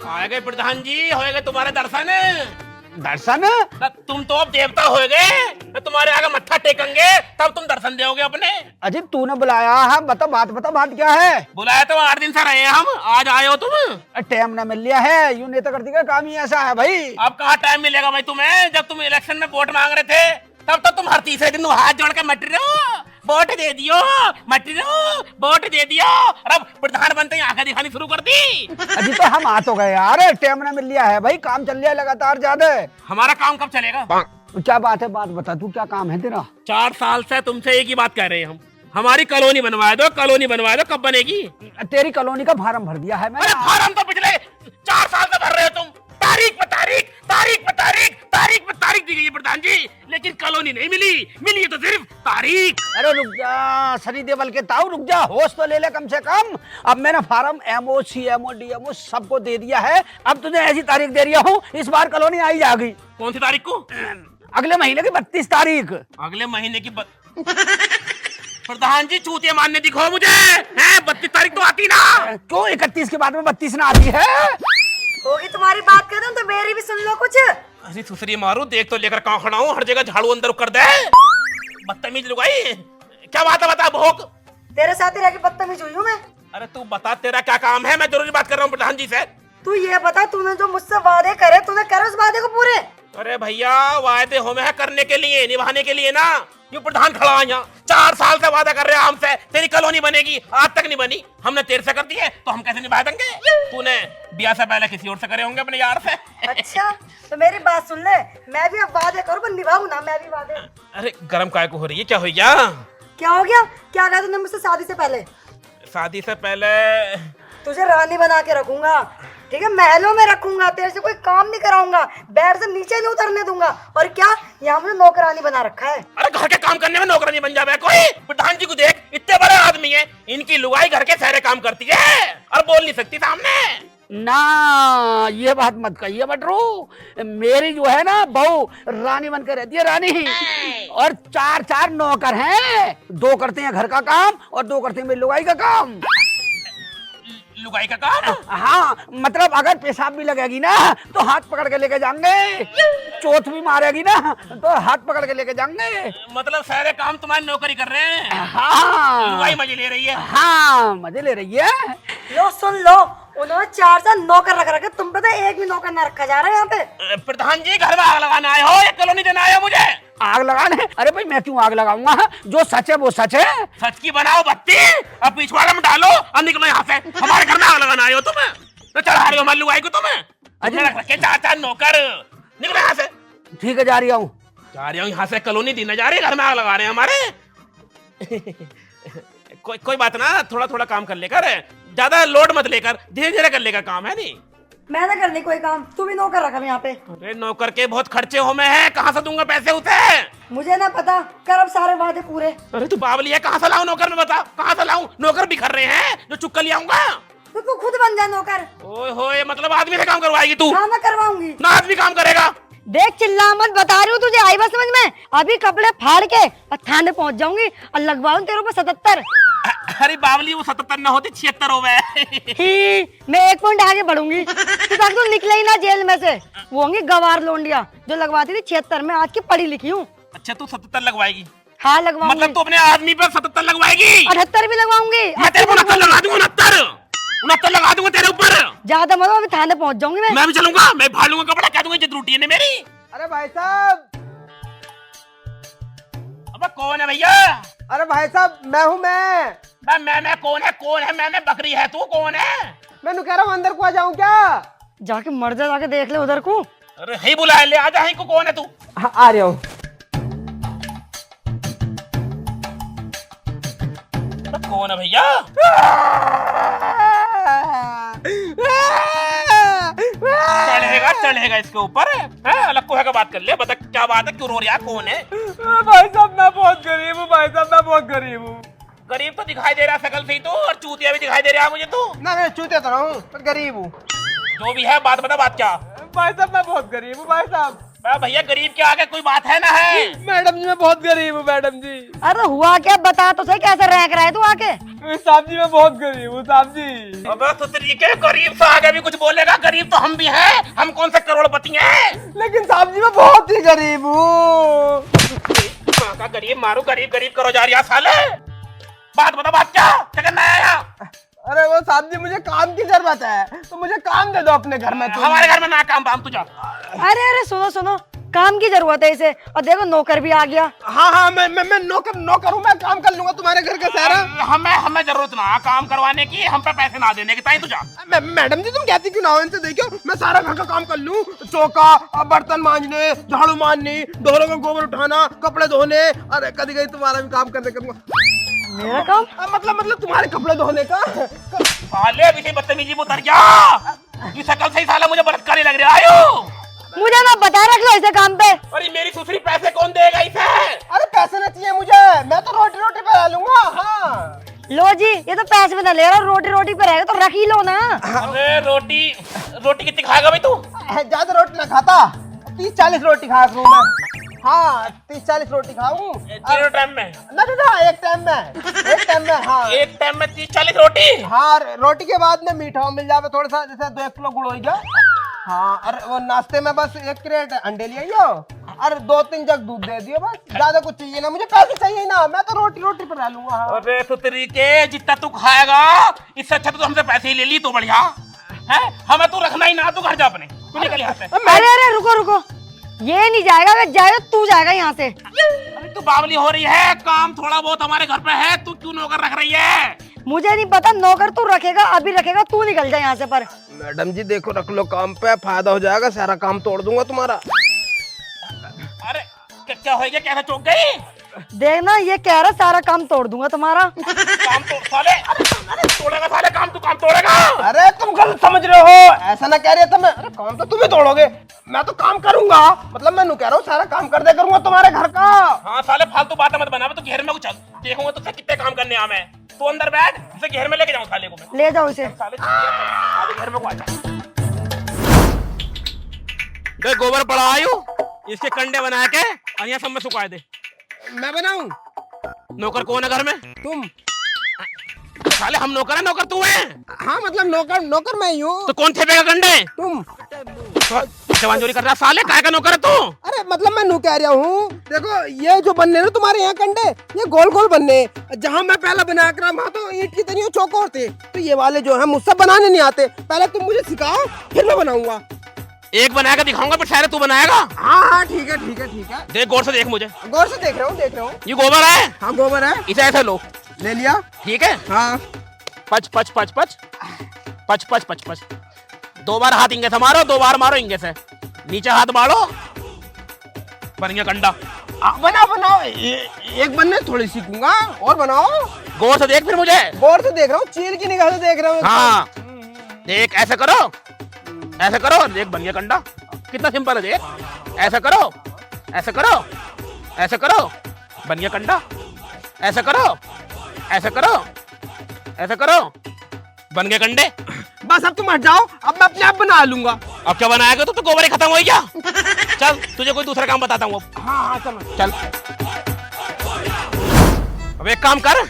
आएगा प्रधान जी, होएगा तुम्हारे दर्शन। दर्शन? तुम तो अब देवता हो गए, तुम्हारे आगे मत्था टेकेंगे तब तुम दर्शन दोगे अपने। अजी तूने बुलाया है, बता बात क्या है? बुलाया तो 8 दिन से रहे हैं हम, आज आए हो तुम। टाइम ना मिल लिया है, यूं नहीं तो करती का काम ही ऐसा है भाई। अब कहाँ टाइम मिलेगा भाई तुम्हें? जब तुम इलेक्शन में वोट मांग रहे थे तब तो तुम हर तीसरे दिन हाथ जोड़ के मट रहे हो, वोट दे दियो, मट रहे हो, वोट दे दियो। और अब प्रधान बनते ही आंखें दिखानी शुरू कर दी। अजी तो हम आ तो गए यार, टाइम ना मिल लिया है भाई, काम चल रहा है लगातार ज्यादा। हमारा काम कब चलेगा? क्या बात है, बात बता, तू क्या काम है तेरा? 4 साल से तुमसे एक ही बात कह रहे हैं हम, हमारी कॉलोनी बनवा दो, कॉलोनी बनवा दो। कब बनेगी? तेरी कॉलोनी का फार्म भर दिया है मैंने। अरे फार्म तो पिछले 4 साल से भर रहे हो तुम, तारीख पे तारीख, तारीख पे तारीख, तारीख पे तारीख दी गई है प्रधान जी, लेकिन कॉलोनी नहीं मिली। मिली है तो सिर्फ तारीख। अरे रुक जा सनी देवल के ताऊ, रुक जा, होश तो ले ले कम से कम। अब मैंने फार्म एमओ सीएमओ डीएमओ सबको दे दिया है, अब तुझे ऐसी तारीख दे रहा हूँ, इस बार कॉलोनी आई जाएगी। कौन सी तारीख को? अगले महीने की 32 तारीख। अगले महीने की प्रधान जी चूतिया मानने दिखो मुझे, हैं? 32 तारीख तो आती ना। क्यों 31 के बाद में 32 ना आती है? होगी तुम्हारी बात कर रहा हूँ तो मेरी भी सुन लो कुछ। अरे सुसरी मारू, देख तो लेकर कहाँ खड़ा हूँ, हर जगह झाड़ू अंदर कर दे। बदतमीज लुगाई, क्या बात है बता भोग। तेरे साथ ही रह के बदतमीज हुई हूँ मैं। अरे तू बता तेरा क्या काम है, मैं जरूरी बात कर रहा हूँ प्रधान जी से। तू ये बता, तूने जो मुझसे वादे करे तूने करे उस वादे को पूरे? अरे भैया वायदे हो में करने के लिए, निभाने के लिए ना। ये प्रधान खड़ा है यहाँ, 4 साल से वादा कर रहे हैं हमसे तेरी कॉलोनी बनेगी, आज तक नहीं बनी। हमने तेरे से कर दी है तो हम कैसे निभा देंगे? तूने ब्याह से पहले किसी और से करे होंगे अपने यार से। अच्छा तो मेरी बात सुन ले, मैं भी अब वादे करूँ पर निभाऊँ ना मैं भी वादे। अरे गरम काय को हो रही है, क्या हो गया? क्या हो गया? क्या कहा तूने मुझसे शादी से पहले? शादी से पहले तुझे रानी बना के रखूंगा, ठीक है, महलों में रखूंगा, तेरे से कोई काम नहीं कराऊंगा, बेड से नीचे नहीं उतरने दूंगा। और क्या यहाँ मुझे नौकरानी बना रखा है? अरे घर के काम करने में नौकरानी बन जावे कोई? प्रधान जी को देख, इतने बड़े आदमी है, इनकी लुगाई घर के सारे काम करती है और बोल नहीं सकती सामने। ना ये बात मत कहिए बटरू, मेरी जो है ना बहू रानी बनकर रहती है, रानी। और 4 नौकर हैं, 2 करते हैं घर का काम और 2 करते हैं मेरी लुगाई का काम। लुगाई का काम? हाँ मतलब अगर पेशाब भी लगेगी ना तो हाथ पकड़ के लेके जाएंगे, चोट भी मारेगी ना तो हाथ पकड़ के लेके जाएंगे। मतलब सारे काम तुम्हारी नौकरी कर रहे हैं? हाँ लुगाई मजे ले रही है। हाँ मजे ले रही है। लो सुन लो, उन्होंने 4 साल नौकर रख रखे, तुम पे तो एक भी नौकर ना रखा जा रहा है यहाँ पे। प्रधान जी घर में आग लगाना आए हो या कॉलोनी देना आए हो मुझे? आग लगाने? अरे भाई मैं क्यों आग लगाऊंगा, जो सच है वो सच है। सच की बनाओ बत्ती, अब पिछवाड़ा में डालो और निकलो यहाँ से। हमारे घर में आग लगाना आए हो तुम? तो चढ़ा रहे हो हमारी लुगाई को तुम्हें? तुमने रख रखे 4 नौकर, निकलो यहाँ से। ठीक है जा रही हूँ यहाँ से, कॉलोनी दी ना जा रही, घर में आग लगा रहे हैं हमारे। कोई बात ना, थोड़ा थोड़ा काम कर लेकर, ज्यादा लोड मत लेकर, धीरे धीरे कर लेकर काम है। नहीं मैं ना करनी कोई काम, तू भी नौकर रखा यहाँ पे। अरे नौकर के बहुत खर्चे हो में है, कहाँ से दूंगा पैसे उसे? मुझे ना पता, कर अब सारे वादे पूरे। अरे तू बावली है, कहाँ से लाऊं नौकर में बता, कहाँ से लाऊं? नौकर बिखर रहे हैं जो चुक्का ले आऊंगा। तो तू खुद बन जा नौकर। ओए होए, मतलब आदमी से काम करवाएगी तू? हाँ मैं करवाऊंगी ना आदमी काम करेगा? देख चिल्ला मत, बता रही हूँ तुझे, आई बात समझ में? अभी कपड़े फाड़ के और थाने पहुंच जाऊंगी और लगवाऊं तेरे ऊपर 77। अरे बावली वो 77 न होती 76 हो गए। मैं 1 पॉइंट आगे बढ़ूंगी तो ताकि तू निकले ही ना जेल में से। वो होंगी गवार लोंडिया जो लगवाती थी 76 में, आज की पढ़ी लिखी हूँ। अच्छा तू 77 लगवाएगी? हाँ लगवाऊंगी। मतलब तू अपने आदमी पर 77 लगवाएगी? 78 भी लगवाऊंगी। मैं तेरे को 69 लगा दूंगा, 69 लगा दूंगा तेरे ऊपर। ज्यादा मत, अभी थाने पहुंच जाऊंगी मैं भी चलूंगा, मैं फाड़ लूंगा कपड़ा, कह दूंगा ये त्रुटि है मेरी। अरे भाई साहब। अब कौन है भैया? अरे भाई साहब मैं हूँ। मैं कौन है? मैं बकरी है, तू कौन है? मैं कह रहा हूँ अंदर को आ जाऊँ क्या? जाके मर जा, जाके देख ले उधर को। अरे ही बुला ले, आजा। ही को कौन है तू? हाँ, आ रहा हूँ। कौन है भैया? चढ़ेगा इसके ऊपर, अलग को है का बात कर ले, बता क्या बात है, क्यों रो रहा, कौन है? भाई साहब मैं बहुत गरीब हूँ, भाई साहब मैं बहुत गरीब हूँ। गरीब तो दिखाई दे रहा शकल से ही तो, और चूतिया भी दिखाई दे रहा है मुझे तू। ना मैं चूतिया तो रहा हूँ पर गरीब हूँ। जो भी है बात बता, बात क्या? भाई साहब मैं बहुत गरीब हूँ भाई साहब। भैया गरीब के आगे कोई बात है ना है। मैडम जी मैं बहुत गरीब हूँ मैडम जी। अरे हुआ क्या, बता तो सही, कैसे रैंक रहा है तू आके? साहब जी मैं बहुत गरीब हूँ साहब जी। अबे तो तरीके गरीब से आगे भी कुछ बोलेगा, गरीब तो हम भी हैं, हम कौन से करोड़पति हैं। लेकिन साहब जी मैं बहुत ही गरीब हूँ। माँ का गरीब मारू, गरीब गरीब करो जा रही साले। बात बता, बात क्या करना है यहाँ? अरे वो साहब जी मुझे काम की जरूरत है, तो मुझे काम दे दो अपने घर में। हमारे घर में ना काम बाम तुझा। अरे अरे सुनो सुनो, काम की जरूरत है इसे, और देखो नौकर भी आ गया। हाँ मैं नौकर हूँ, मैं काम कर लूंगा तुम्हारे घर का सारा। हमें जरूरत ना काम करवाने की, हम पे पैसे ना देने की, ताई तुझा। मैडम जी तुम कहती क्यों ना हो इनसे, देखो मैं सारा घर का काम कर लूँ, चौका, बर्तन मांजने, झाड़ू मारने, ढोरों का गोबर उठाना, कपड़े धोने, अरे कभी कभी तुम्हारा भी काम करने करूंगा। मेरा काम? मतलब तुम्हारे कपड़े धोने का। साले अभी से बदतमीजी में उतर गया। ये शकल से ही साला मुझे बलात्कारी लग रहा है। आयो मुझे ना बता रख लो ऐसे काम पे। अरे मेरी सुसरी पैसे कौन देगा इसे? अरे पैसे नहीं चाहिए मुझे, मैं तो रोटी पे ला लूंगा। हाँ लो जी, ये तो पैसे में ना ले रहा, रोटी पे रहेगा तो रख ही लो ना। अबे रोटी कितनी खाएगा भाई तू? ज्यादा रोटी ना खाता, 30-40 रोटी खाया करूँ मैं। हाँ 30-40 रोटी खाऊं तीनों टाइम में? ना एक टाइम में। हाँ एक टाइम में 30-40 रोटी? हाँ रोटी के बाद में मीठा मिल जावे थोड़ा सा, जैसे 2 किलो गुड़ हो गया। हाँ अरे वो नाश्ते में बस 1 क्रेट अंडे ले आइयो, अरे 2-3 जग दूध दे दियो, बस ज्यादा कुछ चाहिए ना मुझे, पैसे चाहिए ना, मैं तो रोटी पे रह लूंगा। हाँ। अबे तो तरीके जितना तू खाएगा इससे अच्छा तो हमसे पैसे ही ले ली तो बढ़िया है। हमें तू रखना ही ना, तू घर जा अपने, तू निकल यहाँ से। अरे अरे रुको, ये नहीं जाएगा, अगर जाएगा तू जाएगा यहाँ से। अरे तू बावली हो रही है, काम थोड़ा बहुत हमारे घर पे है, तू क्यों नौकर रख रही है? मुझे नहीं पता, नौकर तू रखेगा, अभी रखेगा, तू निकल जा यहाँ से। पर मैडम जी देखो रख लो काम पे, फायदा हो जाएगा, सारा काम तोड़ दूंगा तुम्हारा। अरे क्या हो गया, कैसे चौंक गई? देखना ये कह रहा सारा काम तोड़ दूंगा तुम्हारा। काम तोड़ साले, अरे तोड़ेगा साले काम, तू काम तोड़ेगा। अरे तुम गलत समझ रहे हो, ऐसा ना कह रहे थे मैं। अरे काम तो तुम ही तोड़ोगे, मैं तो काम करूंगा, मतलब मैं कह रहा हूँ सारा काम कर दे करूंगा तुम्हारे घर का। हाँ साले फालतू बातें मत बना, मैं तो घेर में कुछ देखूंगा तुझसे कितने काम करने आ मैं। तू अंदर बैठ, इसे घेर में लेके जाऊं साले को मैं। ले जाओ इसे। साले आगे घर में को आजा। देख गोबर पड़ा आयु, इसके कंडे बना के और यहाँ सब में सुखा दे। मैं बनाऊं? नौकर कौन है घर में? तुम। साले हम नौकर है, नौकर तू है? हाँ मतलब नौकर मैं ही हूँ। तो कौन छेपेगा कंडे? तुम। जवान चोरी कर रहा साले, काय का नौकर है तू? अरे मतलब मैं नू कह रहा हूँ, देखो ये जो बनने ना तुम्हारे यहाँ कंडे, ये गोल गोल बनने, जहाँ मैं पहला बना कर वहाँ तो ईंट की तरह चौकोर थे, तो ये वाले जो है मुझसे बनाने नहीं आते, पहले तुम मुझे सिखाओ फिर मैं बनाऊंगा। एक बनाएगा दिखाऊंगा, पर शायद तू बनाएगा। हाँ ठीक है। देख गौर से देख मुझे। गौर से देख रहा हूँ। ये गोबर है? हाँ गोबर है। इसे ऐसे लो, ले लिया। ठीक है। हाँ पच 2 बार हाथ इंगे से मारो, 2 बार मारो इंगे से, नीचे हाथ मारो, बन गया कंडा। बनाओ एक बनने थोड़ी सीखूंगा, और बनाओ। गौर से देख फिर मुझे। गौर से देख रहा हूँ, चील की निगाह से देख रहा हूँ। हाँ देख, ऐसे करो, देख बन गया कंडा, कितना सिंपल है। देख ऐसे करो, बन गया कंडा। ऐसे करो, बन गए कंडे। बस अब तुम हट जाओ, अब मैं अपने आप बना लूंगा। अब क्या बनाएगा? तो गोबर ही खत्म हो गया। चल तुझे कोई दूसरा काम बताता हूँ। हाँ चलो चल अब एक काम कर,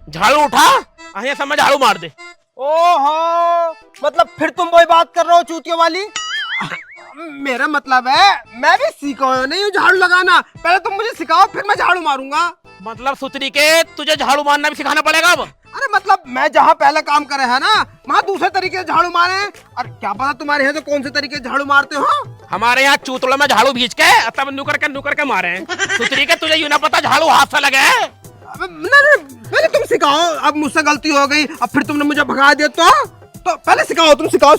झाड़ू उठा, यहाँ सब में झाड़ू मार दे। ओहो मतलब फिर तुम वही बात कर रहे हो चूतियों वाली। मेरा मतलब है मैं भी सीखा नहीं हूँ झाड़ू लगाना, पहले तुम मुझे सिखाओ फिर मैं झाड़ू मारूंगा। मतलब सुतरी के तुझे झाड़ू मारना भी सिखाना पड़ेगा अब? अरे मतलब मैं जहाँ पहले काम करे है ना, वहाँ दूसरे तरीके से झाड़ू मारे। अरे क्या पता तुम्हारे यहाँ तो कौन से तरीके से झाड़ू मारते हो? हमारे यहाँ चूतड़ों में झाड़ू भींच के तब नुकर के मारे हैं। सुतरी के तुझे यूं ना पता झाड़ू हाथ से लगे है। नहीं पहले तुम सिखाओ, अब मुझसे गलती हो गई, अब फिर तुमने मुझे भगा दिया तो पहले सिखाओ, तुम सिखाओ।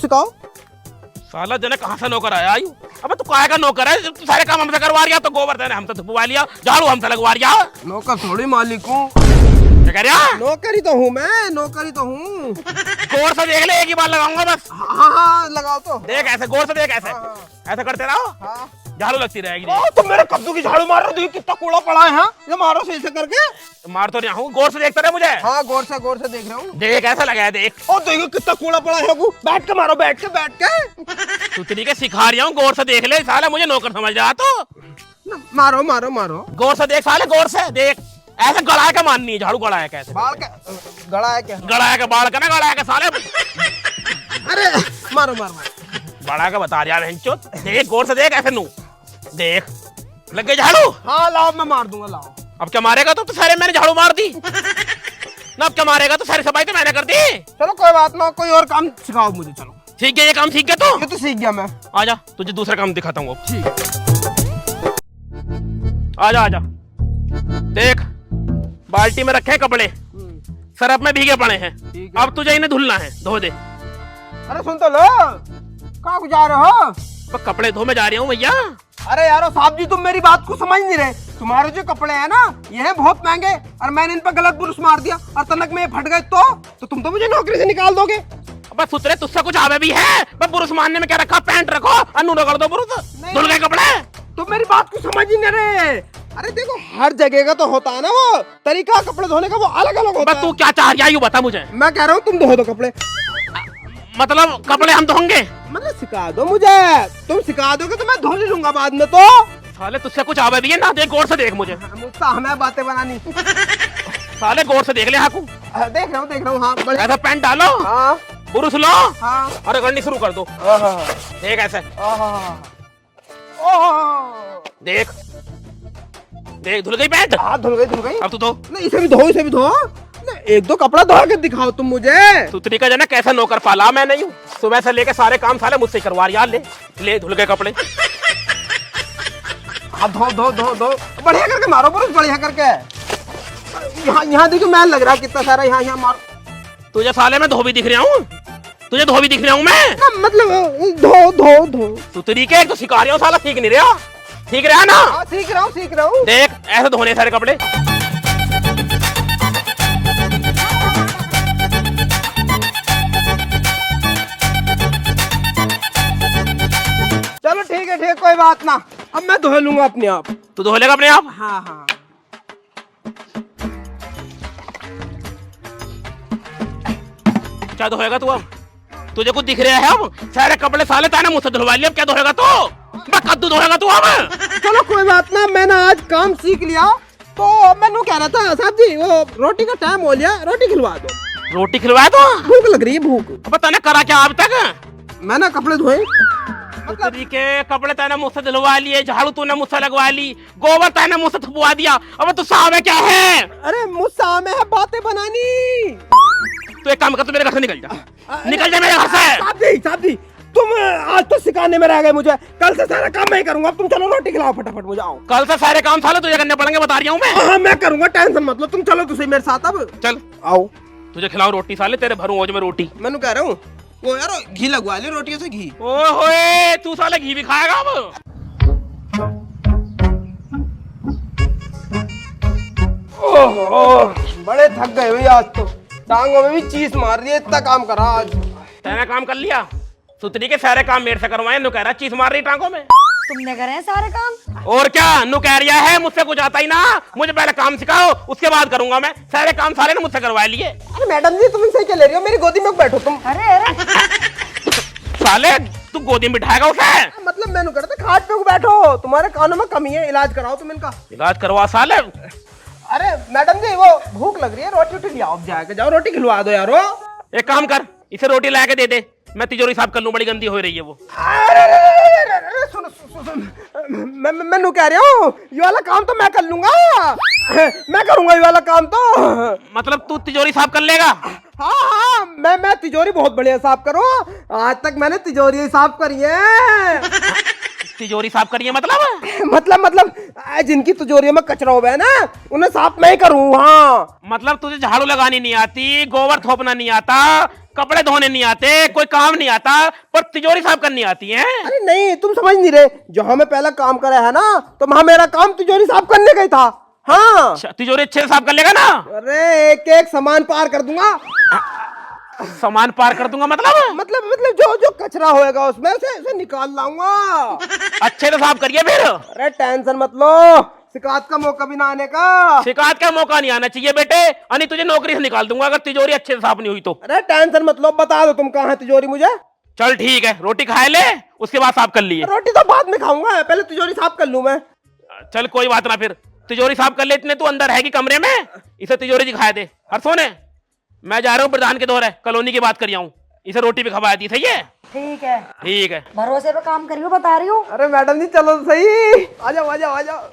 साला जने कहाँ से नौकर आया? आयु अब तू काहे का नौकर है? तू सारे काम हमसे करवा रिया, तो गोबर देने हमसे धुपवा लिया, झाड़ू हमसे लगवा रिया। नौकर थोड़ी मालिक हूँ। क्या कह रहा? नौकरी तो हूँ मैं, नौकरी तो हूँ। गौर से देख ले, एक ही बार लगाऊंगा बस। हाँ लगाओ तो। देख ऐसे, गौर से देख ऐसे, हाँ। ऐसे करते रहो। हाँ झाड़ू लगती रहेगी। ओ, तुम मेरे कद्दू की झाड़ू मार रहे हो, देखो कितना कूड़ा पड़ा है। हाँ, ये मारो सही से करके। मार तो नहीं हूँ, गौर से देखता रहे मुझे। हाँ, गौर से देख रहा हूँ। देख ऐसा लगा है, देख। ओ देखो कितना कूड़ा पड़ा है। बैठ के मारो, बैठ के। तू तरीके सिखा रही हूँ, गौर से देख ले साले, मुझे नौकर समझ जा तो। मारो। गौर से देख साले, गौर से देख। ऐसे गड़ा के माननी है, झाड़ू गड़ा है कैसे? बाल का गड़ा है क्या? गड़ा है के बाल का ना, गड़ा है के साले। अरे मारो। बड़ा का बता रहा है, देख गौर से देख, ऐसे नू देख। लग गई झाड़ू? हाँ लाओ, मैं मार दूंगा, लाओ। अब क्या मारेगा तो सारे मैंने झाड़ू मार दी ना, अब क्या मारेगा तो सारी सफाई तो मैंने कर दी। चलो कोई बात ना, कोई और काम सिखाओ मुझे। चलो ठीक गया, ये काम सीख गया तो? ये तो सीख गया मैं। आजा तुझे दूसरा काम दिखाता हूँ। ठीक। आजा देख, बाल्टी में रखे हैं कपड़े, सरफ में भीगे पड़े हैं। अब तुझे इन्हें धुलना है, धो दे। अरे सुन तो लो, कहाँ को जा रहे हो? पर कपड़े धो में जा रही हूँ भैया। अरे यारो साहब जी, तुम मेरी बात को समझ नहीं रहे। तुम्हारे जो कपड़े हैं ना, ये हैं बहुत महंगे, और मैंने इन पर गलत बुरुस मार दिया और तनक में ये फट गए तो तुम तो मुझे नौकरी से निकाल दोगे। बस सुतरे, तुझसे कुछ आवे भी है? बस बुरुस मारने में क्या रखा, पैंट रखो, अन्नू रगड़ दो बुरुस, धुल गए कपड़े। तुम मेरी बात को समझ ही नहीं रहे। अरे देखो, हर जगह का तो होता है ना वो तरीका, कपड़े धोने का वो अलग अलग होता है। तू क्या चाह रही है, बता मुझे। मैं कह रहा हूँ तुम धो दो कपड़े। मतलब कपड़े हम धोंगे? मतलब सिखा दो मुझे, तुम सिखा दोगे तो मैं धो नहीं लूंगा बाद में। तो साले तुझसे कुछ आवे भी है ना, देख गौर से देख मुझे। मुझसे हमें बातें बनानी। साले गौर से देख ले। हाकू देख रहा हूँ। हाँ बढ़िया। ऐसा पैंट डालो, हाँ बुरुस लो, हाँ, और रगड़नी शुरू कर दो। देख ऐसे, देख धुल गई पैंट। हाँ धुल गई। अब तू धो। नहीं, इसे भी धो। नहीं, एक दो कपड़ा धो के दिखाओ तुम मुझे। सुतरी का जना कैसा नौकर पाला मैं नहीं हूँ, सुबह से लेके सारे काम साले मुझसे करवा रहा। ले धुल गए कपड़े। हाँ धो बढ़िया करके मारो, बस बढ़िया करके। यहाँ देखो मैल लग रहा है कितना सारा। यहाँ मारो। तुझे साले में धो भी दिख रहा हूँ, तुझे धो भी दिख रहा हूँ मैं। मतलब धो। सुतरी के एक तो सिखा रहा हूँ, साला सीख नहीं रहा। ठीक रहा ना? हाँ सीख रहा हूँ। देख ऐसे धोने सारे कपड़े। चलो ठीक है, कोई बात ना, अब मैं धो लूंगा अपने आप। तू धो लेगा अपने आप? हाँ। क्या धोएगा तू अब? तुझे कुछ दिख रहा है? अब सारे कपड़े साले ताने मुझसे धुलवा लिए, अब क्या धोएगा तू? कद्दू धोएगा तू अब? चलो कोई बात ना, मैंने आज काम सीख लिया। तो मैंने कह रहा था साहब जी, वो रोटी का टाइम हो लिया, रोटी खिलवा दो। रोटी खिलवाया तो? भूख लग रही है, भूख। पता नहीं करा क्या अब तक? मैंने कपड़े धोए। तुतरी के कपड़े तैने मुझसे धुलवा लिए, झाड़ू तूने मुझसे लगवा ली, गोबर तैने मुझसे थपवा दिया, अब तू साहब क्या है? अरे मुझसे में है बातें बनानी। तो एक काम कर, तू मेरे घर से निकल जा, निकल जा मेरे घर से। साहब जी, तुम आज तो सिखाने में रह गए मुझे, कल से सारा काम मैं ही करूंगा। तुम चलो रोटी खिलाओ फटाफट मुझे। आओ, कल से सारे काम साले तुझे करने पड़ेंगे, बता रही हूँ मैं। हाँ मैं करूंगा, टेंशन मत लो। तुम चलो तुझे मेरे साथ। अब चल आओ, तुझे खिलाओ रोटी साले, तेरे भरूं ओज में रोटी। मैंने कह रहा हूँ वो यार घी लगवा ले, रोटियों से घी। ओए होए, तू साले घी भी खाएगा अब? ओहो, बड़े थक गए भाई आज तो, टांगों में भी चीज मार रही है, इतना काम करा आज। तेने काम कर लिया? सुतरी के सारे काम मेरे से करवाए, नु कह रहा चीज मार रही टांगों में। तुमने करे हैं सारे काम? और क्या, नु कह रिया है मुझसे कुछ आता ही ना, मुझे पहले काम सिखाओ उसके बाद करूंगा मैं। सारे काम सारे ने मुझसे करवा लिए। अरे मैडम जी, तुम इनसे क्या ले रही हो? मेरी गोदी में बैठो तुम। अरे साले तू गोदी में बिठाएगा उसे? मतलब मैंने कहा था खाट पे बैठो, तुम्हारे कानों में कमी है, इलाज कराओ तुम इनका। इलाज करवा साले। अरे मैडम जी, वो भूख लग रही है, रोटी ले आओ, जाके जाओ रोटी खिलवा दो यारो। एक काम कर, इसे रोटी ला के दे दे, मैं तिजोरी साफ कर लूं, बड़ी गंदी हो रही है वो। अरे सुनो, मैं कह रही हूँ ये वाला काम तो मैं कर लूंगा। मैं करूंगा ये वाला काम तो। मतलब तू तिजोरी साफ कर लेगा? हाँ, मैं तिजोरी बहुत बढ़िया साफ करूँ। आज तक मैंने तिजोरी साफ करी है। तिजोरी साफ करिए मतलब? मतलब जिनकी तिजोरी में कचरा हो गया ना, उन्हें साफ मैं ही करूँ। हाँ मतलब तुझे झाड़ू लगानी नहीं आती, गोबर थोपना नहीं आता, कपड़े धोने नहीं आते, कोई काम नहीं आता, पर तिजोरी साफ करनी आती है? अरे नहीं, तुम समझ नहीं रहे। जहाँ मैं पहला काम करा है ना, तो वहाँ मेरा काम तिजोरी साफ करने का ही था। हाँ तिजोरी अच्छे से साफ कर लेगा ना? अरे एक एक सामान पार कर दूंगा। सामान पार कर दूंगा मतलब जो जो कचरा होएगा उसमें उसे निकाल लाऊंगा। अच्छे से साफ करिए फिर। अरे टेंशन मत लो, शिकायत का मौका भी ना आने का। शिकायत का मौका नहीं आना चाहिए बेटे, अनि तुझे नौकरी से निकाल दूंगा अगर तिजोरी अच्छे से साफ नहीं हुई तो। अरे टेंशन मत लो, बता दो तुम कहाँ है तिजोरी मुझे। चल ठीक है, रोटी खाए ले, उसके बाद साफ कर लिए। रोटी तो बाद में खाऊंगा, पहले तिजोरी साफ कर लूं मैं। चल कोई बात ना, फिर तिजोरी साफ कर ले। इतने तू अंदर है कि कमरे में, इसे तिजोरी दिखाए दे। हर सोने मैं जा रहा हूँ प्रधान के दौरे, कॉलोनी की बात कर आऊँ, इसे रोटी भी खवा दी। सही है? ठीक है, ठीक है। भरोसे पे काम करियो, बता रही हूँ। अरे मैडम जी चलो सही, आ जाओ आ जाओ आ जाओ।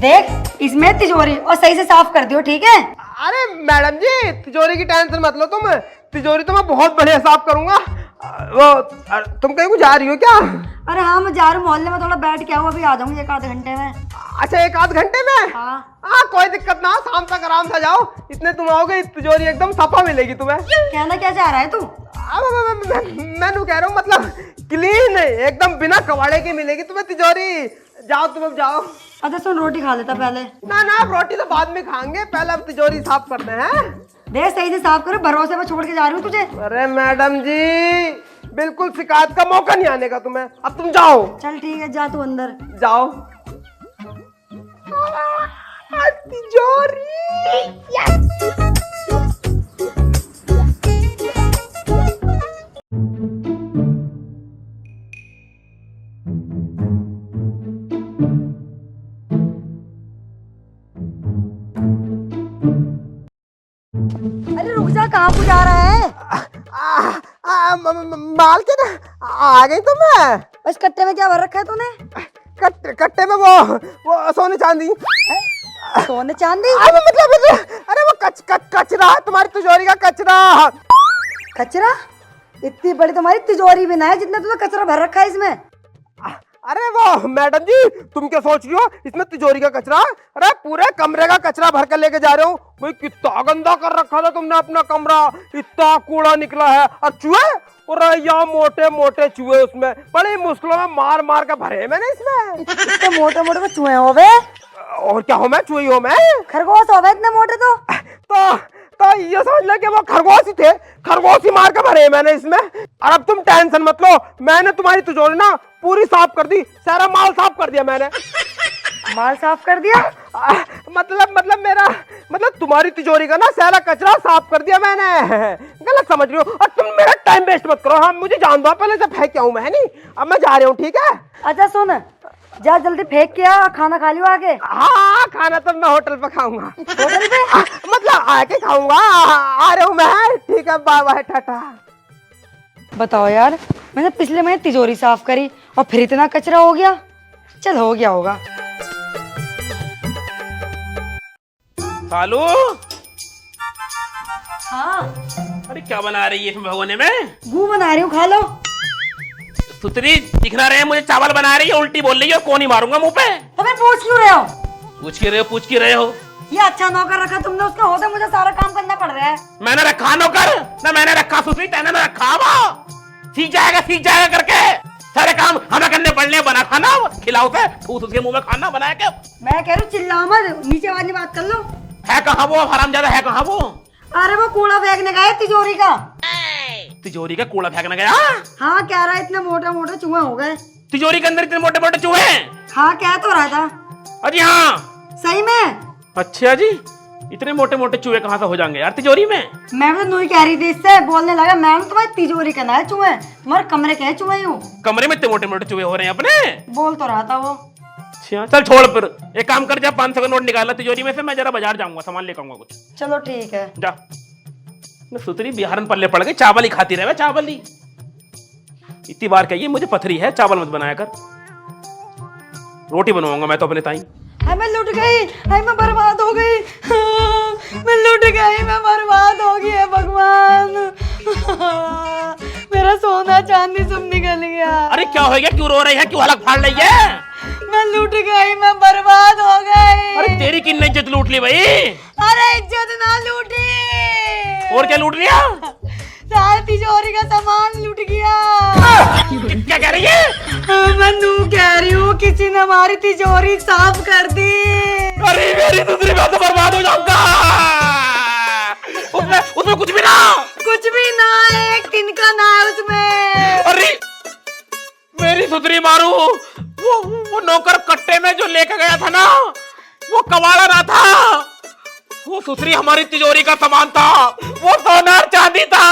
देख इसमें तिजोरी, और सही से साफ कर दियो, ठीक है? अरे मैडम जी तिजोरी की टेंशन मत लो तुम, तिजोरी तो मैं बहुत बढ़िया साफ करूंगा। तुम कहीं को जा रही हो क्या? अरे हाँ, मैं जा रही हूँ मोहल्ले में, थोड़ा बैठ के आऊँ, अभी आ जाऊंगी 1 आध घंटे में। अच्छा 1 आध घंटे में? हाँ कोई दिक्कत ना, शाम तक आराम से जाओ। इतने तुम आओगे तिजोरी एकदम सफा मिलेगी तुम्हें। कहना क्या चाह रहा है तू? मैं कह रहा हूँ मतलब क्लीन एकदम बिना कबाड़े की मिलेगी तुम्हें तिजोरी। जाओ तुम अब जाओ। अच्छा सुन, रोटी खा लेता पहले। ना रोटी तो बाद में खाएंगे, पहले अब तिजोरी साफ करते हैं। देख सही से साफ करो, भरोसे पे छोड़ के जा रही हूँ तुझे। अरे मैडम जी बिल्कुल शिकायत का मौका नहीं आने का तुम्हें, अब तुम जाओ। चल ठीक है, जा तू अंदर। जाओ। तिजोरी अरे रुक जा, कहाँ को जा रहा है? मालकिन आ गई तुम? इस कट्टे में क्या भर रखा है तूने? कट्टे में वो सोने चांदी। सोने चांदी? मतलब अरे वो कचरा है, तुम्हारी तिजोरी का कचरा। कचरा? इतनी बड़ी तुम्हारी तिजोरी भी ना है जितना तूने कचरा भर रखा है इसमें। अरे वो मैडम जी तुम क्या सोच रही हो, इसमें तिजोरी का कचरा? अरे पूरे कमरे का कचरा भर कर लेके जा रहे हो। भाई कितना गंदा कर रखा था तुमने अपना कमरा, इतना कूड़ा निकला है। और चूहे, और यहाँ मोटे मोटे चूहे उसमें, बड़ी मुश्किलों में मार मार के भरे मैंने इसमें। इतने मोटे मोटे तो चूहे हो बे। और क्या हो मैं, चूही हो मैं? खरगोश हो बे इतने मोटे तो ये समझ ले कि वो खरगोश ही थे, खरगोश ही मार के भरे मैंने इसमें। और अब तुम टेंशन मत लो, मैंने तुम्हारी तिजोरी ना पूरी साफ कर दी, सारा माल साफ कर दिया मैंने। माल साफ कर दिया? मतलब तुम्हारी तिजोरी का ना सारा कचरा साफ कर दिया मैंने। गलत समझ रही हो, और तुम मेरा टाइम वेस्ट मत करो। हाँ मुझे जान दो, पहले से फेंक के आऊं मैं, नहीं अब मैं जा रहा हूँ, ठीक है? अच्छा सुन, जा जल्दी फेंक के आ, खाना खा लियो आके। हाँ खाना तो मैं होटल पे खाऊंगा। होटल पे? मतलब आके खाऊंगा, आ रहा हूँ मैं, ठीक है बाय बाय टाटा। बताओ यार, मैंने पिछले महीने तिजोरी साफ करी और फिर इतना कचरा हो गया। चल हो गया होगा। सालू, हाँ अरे क्या बना रही है इसमें भगोने में? गू बना रही हूँ, खा लो। सुतरी दिखना रहे मुझे, चावल बना रही है, उल्टी बोल रही है, और कौन ही मारूंगा मुंह पे। तुम्हें पूछ क्यों रहे हो? पूछ की रहे हो। ये अच्छा नौकर रखा तुमने, उसका होता मुझे सारा काम करना पड़ रहा है। मैंने रखा नौकर ना, मैंने रखा सुतरी, तेने ना रखा। वो सीख जाएगा करके सारे काम हमें करने पड़ने। बना खाना खिलाओ से, ठूस उसके मुंह में खाना बनाया क्या? मैं कह रही हूँ चिल्लाओ मत, नीचे वाली बात कर लो। है कहाँ वो हरामजादा, है कहाँ वो? अरे वो कूड़ा फेंकने गया है तिजोरी का। तिजोरी का कूड़ा फेंकने गया? हाँ कह रहा है इतने मोटे मोटे चूहे हो गए तिजोरी के अंदर, इतने मोटे मोटे चूहे? हाँ कह तो रहा था। अजी हाँ सही में? अच्छा जी, इतने मोटे मोटे चूहे कहाँ से हो जाएंगे यार तिजोरी में? मैं तो नहीं कह रही थी, इससे बोलने लगा मैम तुम्हारी तिजोरी का ना है चूहे, तुम्हारे कमरे के है चूहे। यूं कमरे में इतने मोटे मोटे चूहे हो रहे हैं अपने? बोल तो रहा था वो। अच्छा चल छोड़, फिर एक काम कर, जा 500 का नोट निकाला तिजोरी में से, मैं जरा बाजार जाऊंगा, सामान लेकर आऊंगा कुछ। चलो ठीक है जा। सुतरी बिहार में पल्ले पड़ गई, चावल ही खाती रहे, चावल ही। इतनी बार कहिए मुझे पथरी है, चावल मत बनाया कर। रोटी बनवाऊंगा मैं तो अपने ताई। हाय मैं लुट गई, हाय मैं बर्बाद हो गई, मैं लुट गई, मैं बर्बाद हो गई है भगवान। मेरा सोना चांदी सब निकल गया। अरे क्या हो गया, क्यों रो रही है, क्यों हलक फाड़ रही है? मैं लूट गई, मैं बर्बाद हो गई। अरे तेरी किन्ने इज्जत लूट ली भाई? अरे इज्जत ना लूटी, और क्या लूट लिया? सारा तिजोरी का सामान लूट गया। क्या कह रही है? मैं नू कह रही हूँ किसी ने हमारी तिजोरी साफ कर दी। अरे मेरी दूसरी बात, बर्बाद हो जाऊंगा। उसमें उसमें कुछ भी ना। कुछ भी ना है, एक तिनका ना है उसमें। अरे मेरी सुतरी मारू, वो नौकर कट्टे में जो लेके गया था ना, वो कबाड़ा ना था, वो सुसरी हमारी तिजोरी का सामान था, वो सोना और चांदी था।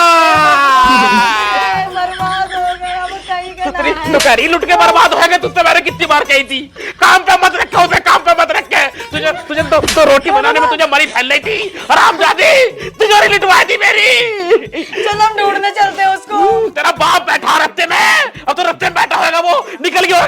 बर्बाद हो गया वो, कहीं का सुसरी ना है। लुटेरी लुट के बर्बाद हो गए। तुझसे मैंने कितनी बार कही थी, काम पे मत रखे उसे, काम पे मत रखे। तुझे तुझे तो रोटी बनाने में तुझे मरी फैल रही थी, हरामजादी, तिजोरी लुटवाई थी मेरी। चलो हम ढूंढने चलते हैं उसको। तेरा बाप बैठा रस्ते में, अब तो रस्ते में बैठा होगा, वो निकल गया